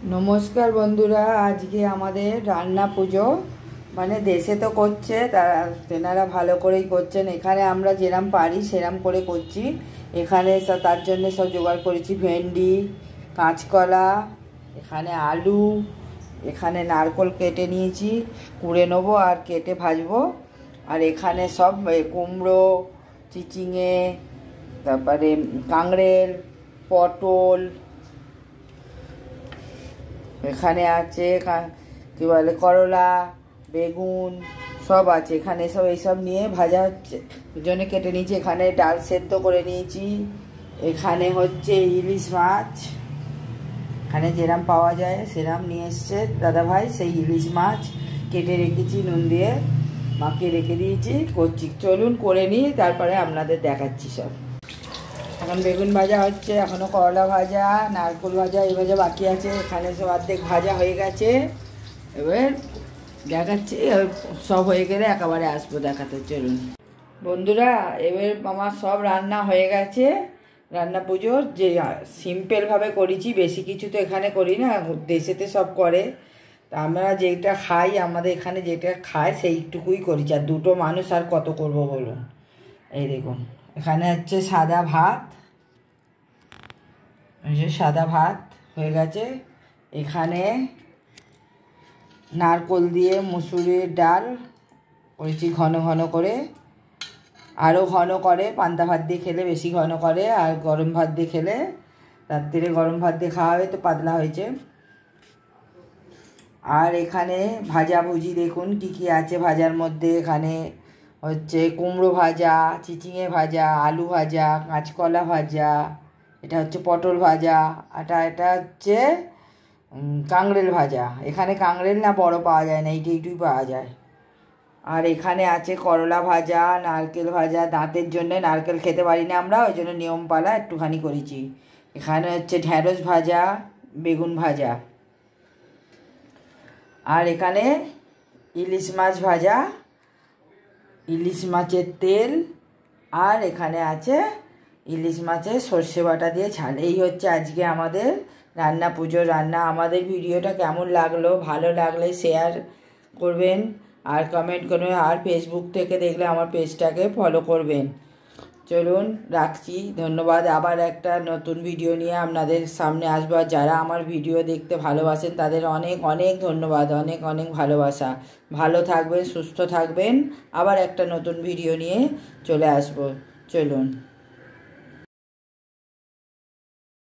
নমস্কার বন্ধুরা, আজকে আমাদের রান্না পুজো মানে দেশে তো করছে, তারা তেনারা ভালো করেই করছেন। এখানে আমরা যেরম পারি সেরম করে করছি। এখানে তার জন্য সব জোগাড় করেছি ভেন্ডি, কাঁচকলা, এখানে আলু, এখানে নারকেল কেটে নিয়েছি, কুড়ে নেবো আর কেটে ভাজবো। আর এখানে সব কুমড়ো, চিচিঙে, তারপরে কাঁকড়েল, পটল, এখানে আছে কি বলে করলা, বেগুন সব আছে এখানে। সব এইসব নিয়ে ভাজা হচ্ছে, জন্য কেটে নিয়েছি। এখানে ডাল সেদ্ধ করে নিয়েছি। এখানে হচ্ছে ইলিশ মাছ, এখানে যেরাম পাওয়া যায় সেরাম নিয়ে এসছে দাদাভাই। সেই ইলিশ মাছ কেটে রেখেছি, নুন দিয়ে মাখিয়ে রেখে দিয়েছি, করছি। চলুন করে নিই, তারপরে আপনাদের দেখাচ্ছি সব। এখন বেগুন ভাজা হচ্ছে, এখনও করলা ভাজা, নারকেল ভাজা, এই ভাজা বাকি আছে। এখানে সব অর্ধেক ভাজা হয়ে গেছে, এবার দেখাচ্ছি। সব হয়ে গেলে একেবারে আসবো দেখাতে। চলুন বন্ধুরা, এবার আমার সব রান্না হয়ে গেছে। রান্না পুজোর যে সিম্পলভাবে করেছি, বেশি কিছু তো এখানে করি না, দেশেতে সব করে। তা আমরা যেটা খাই, আমাদের এখানে যেটা খায় সেইটুকুই করেছি। আর দুটো মানুষ আর কত করব বলুন। এই দেখুন, এখানে হচ্ছে সাদা ভাত, এই যে সাদা ভাত হয়ে গেছে। এখানে নারকোল দিয়ে মুসুরির ডাল করেছি ঘন ঘন করে, আরও ঘন করে পান্তা ভাত দিয়ে খেলে বেশি ঘন করে, আর গরম ভাত দিয়ে খেলে, রাত্রিরে গরম ভাত দিয়ে খাওয়া হয় তো পাতলা হয়েছে। আর এখানে ভাজাভুজি দেখুন কি কি আছে ভাজার মধ্যে। এখানে হচ্ছে কুমড়ো ভাজা, চিচিঙে ভাজা, আলু ভাজা, কাঁচকলা ভাজা, এটা হচ্ছে পটল ভাজা, এটা হচ্ছে কাঁকড়েল ভাজা। এখানে কাঁকড়েল না বড় পাওয়া যায় না, এইটুই পাওয়া যায়। আর এখানে আছে করলা ভাজা, নারকেল ভাজা। দাঁতের জন্য নারকেল খেতে পারি না আমরা, ওই জন্য নিয়মপালা একটুখানি করেছি। এখানে হচ্ছে ঢ্যাঁড়স ভাজা, বেগুন ভাজা। আর এখানে ইলিশ মাছ ভাজা, ইলিশ মাছের তেল, আর এখানে আছে ইলিশ মাছের সর্ষে বাটা দিয়ে ঝাল। এই হচ্ছে আজকে আমাদের রান্না, পুজোর রান্না। আমাদের ভিডিওটা কেমন লাগলো, ভালো লাগলে শেয়ার করবেন আর কমেন্ট করবেন। আর ফেসবুক থেকে দেখলে আমার পেজটাকে ফলো করবেন। চলুন রাখছি, ধন্যবাদ। আবার একটা নতুন ভিডিও নিয়ে আপনাদের সামনে আসবো। আর যারা আমার ভিডিও দেখতে ভালোবাসেন তাদের অনেক অনেক ধন্যবাদ, অনেক অনেক ভালোবাসা। ভালো থাকবেন, সুস্থ থাকবেন। আবার একটা নতুন ভিডিও নিয়ে চলে আসবো। চলুন।